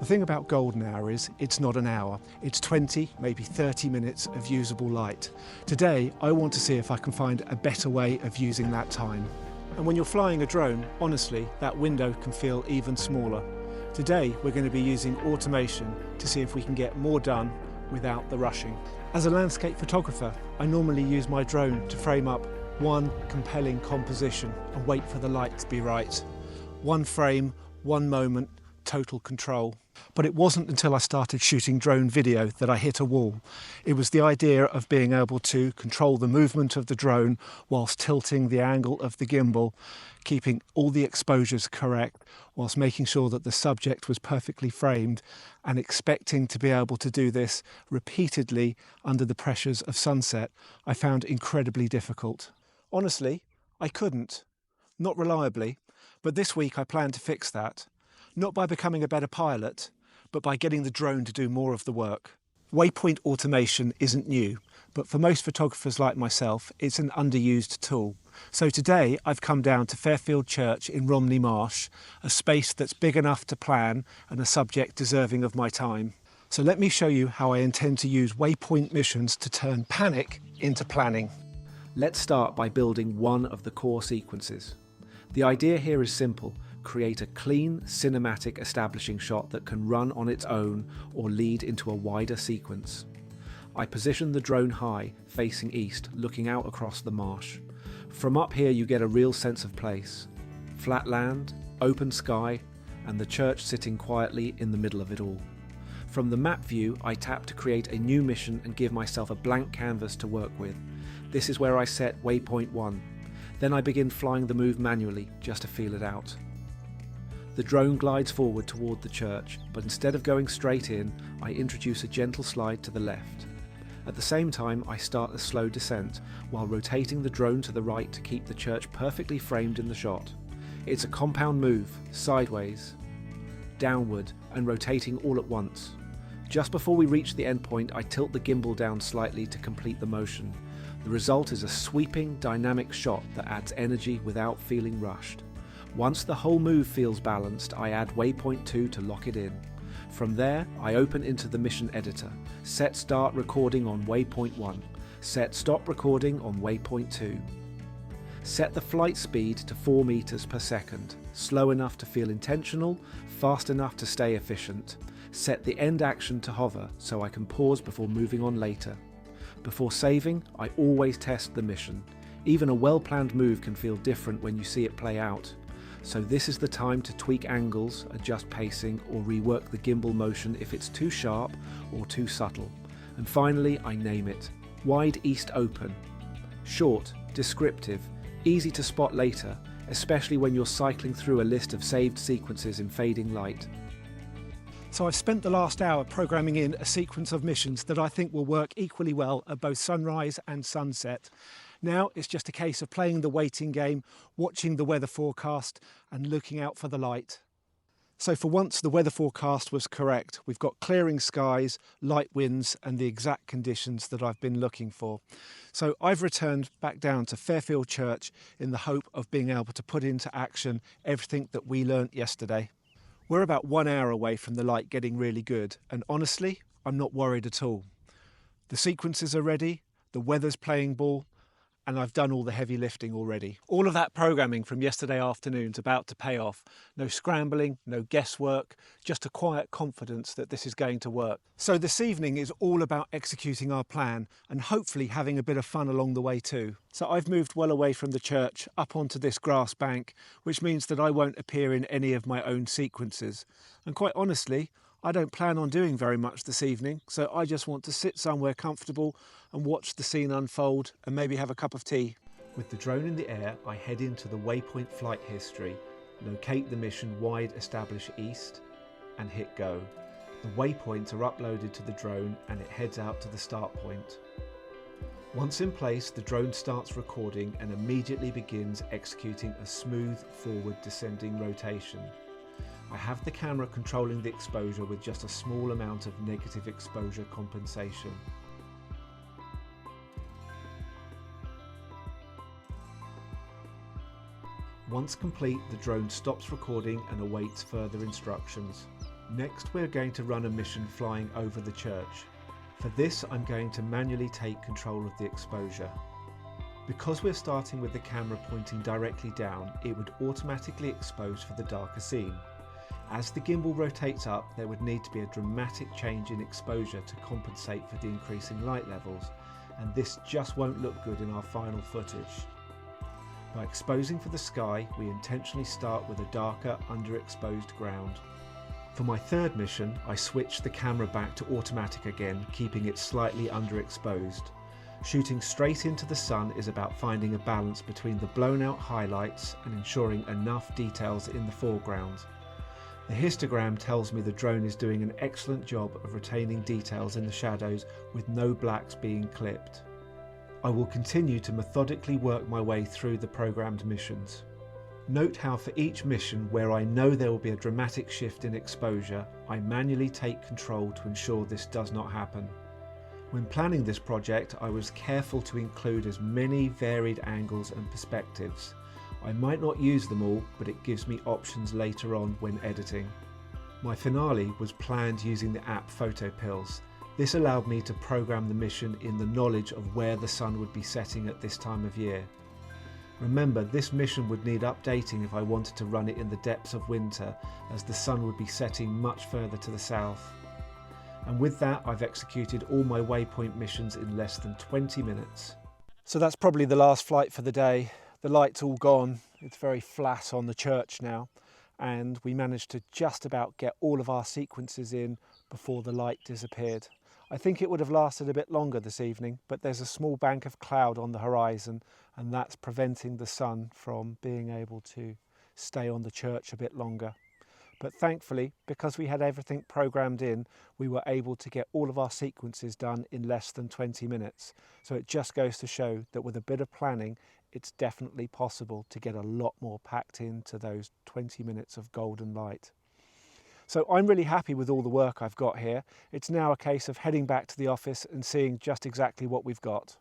The thing about golden hour is it's not an hour, it's 20, maybe 30 minutes of usable light. Today, I want to see if I can find a better way of using that time. And when you're flying a drone, honestly, that window can feel even smaller. Today, we're going to be using automation to see if we can get more done without the rushing. As a landscape photographer, I normally use my drone to frame up one compelling composition and wait for the light to be right. One frame, one moment, total control. But it wasn't until I started shooting drone video that I hit a wall. It was the idea of being able to control the movement of the drone whilst tilting the angle of the gimbal, keeping all the exposures correct, whilst making sure that the subject was perfectly framed, and expecting to be able to do this repeatedly under the pressures of sunset, I found incredibly difficult. Honestly, I couldn't. Not reliably, but this week I plan to fix that. Not by becoming a better pilot, but by getting the drone to do more of the work. Waypoint automation isn't new, but for most photographers like myself, it's an underused tool. So today I've come down to Fairfield Church in Romney Marsh, a space that's big enough to plan and a subject deserving of my time. So let me show you how I intend to use waypoint missions to turn panic into planning. Let's start by building one of the core sequences. The idea here is simple. Create a clean, cinematic establishing shot that can run on its own or lead into a wider sequence. I position the drone high, facing east, looking out across the marsh. From up here you get a real sense of place. Flat land, open sky, and the church sitting quietly in the middle of it all. From the map view, I tap to create a new mission and give myself a blank canvas to work with. This is where I set waypoint 1. Then I begin flying the move manually, just to feel it out. The drone glides forward toward the church, but instead of going straight in, I introduce a gentle slide to the left. At the same time, I start a slow descent, while rotating the drone to the right to keep the church perfectly framed in the shot. It's a compound move, sideways, downward, and rotating all at once. Just before we reach the endpoint, I tilt the gimbal down slightly to complete the motion. The result is a sweeping, dynamic shot that adds energy without feeling rushed. Once the whole move feels balanced, I add waypoint 2 to lock it in. From there, I open into the mission editor, set start recording on waypoint 1, set stop recording on waypoint 2. Set the flight speed to 4 meters per second, slow enough to feel intentional, fast enough to stay efficient. Set the end action to hover so I can pause before moving on later. Before saving, I always test the mission. Even a well-planned move can feel different when you see it play out. So this is the time to tweak angles, adjust pacing, or rework the gimbal motion if it's too sharp or too subtle. And finally, I name it. Wide East Open. Short, descriptive, easy to spot later, especially when you're cycling through a list of saved sequences in fading light. So I've spent the last hour programming in a sequence of missions that I think will work equally well at both sunrise and sunset. Now it's just a case of playing the waiting game, watching the weather forecast and looking out for the light. So for once the weather forecast was correct. We've got clearing skies, light winds and the exact conditions that I've been looking for. So I've returned back down to Fairfield Church in the hope of being able to put into action everything that we learnt yesterday. We're about 1 hour away from the light getting really good, and honestly, I'm not worried at all. The sequences are ready, the weather's playing ball, and I've done all the heavy lifting already. All of that programming from yesterday afternoon's about to pay off. No scrambling, no guesswork, just a quiet confidence that this is going to work. So this evening is all about executing our plan and hopefully having a bit of fun along the way too. So I've moved well away from the church up onto this grass bank, which means that I won't appear in any of my own sequences. And quite honestly, I don't plan on doing very much this evening, so I just want to sit somewhere comfortable and watch the scene unfold and maybe have a cup of tea. With the drone in the air, I head into the waypoint flight history, locate the mission wide establish east, and hit go. The waypoints are uploaded to the drone and it heads out to the start point. Once in place, the drone starts recording and immediately begins executing a smooth forward descending rotation. I have the camera controlling the exposure with just a small amount of negative exposure compensation. Once complete, the drone stops recording and awaits further instructions. Next, we're going to run a mission flying over the church. For this, I'm going to manually take control of the exposure. Because we're starting with the camera pointing directly down, it would automatically expose for the darker scene. As the gimbal rotates up, there would need to be a dramatic change in exposure to compensate for the increasing light levels, and this just won't look good in our final footage. By exposing for the sky, we intentionally start with a darker, underexposed ground. For my third mission, I switched the camera back to automatic again, keeping it slightly underexposed. Shooting straight into the sun is about finding a balance between the blown out highlights and ensuring enough details in the foreground. The histogram tells me the drone is doing an excellent job of retaining details in the shadows with no blacks being clipped. I will continue to methodically work my way through the programmed missions. Note how for each mission where I know there will be a dramatic shift in exposure, I manually take control to ensure this does not happen. When planning this project, I was careful to include as many varied angles and perspectives. I might not use them all, but it gives me options later on when editing. My finale was planned using the app PhotoPills. This allowed me to program the mission in the knowledge of where the sun would be setting at this time of year. Remember, this mission would need updating if I wanted to run it in the depths of winter, as the sun would be setting much further to the south. And with that, I've executed all my waypoint missions in less than 20 minutes. So that's probably the last flight for the day. The light's all gone. It's very flat on the church now. And we managed to just about get all of our sequences in before the light disappeared. I think it would have lasted a bit longer this evening, but there's a small bank of cloud on the horizon, and that's preventing the sun from being able to stay on the church a bit longer. But thankfully, because we had everything programmed in, we were able to get all of our sequences done in less than 20 minutes. So it just goes to show that with a bit of planning, it's definitely possible to get a lot more packed into those 20 minutes of golden light. So I'm really happy with all the work I've got here. It's now a case of heading back to the office and seeing just exactly what we've got.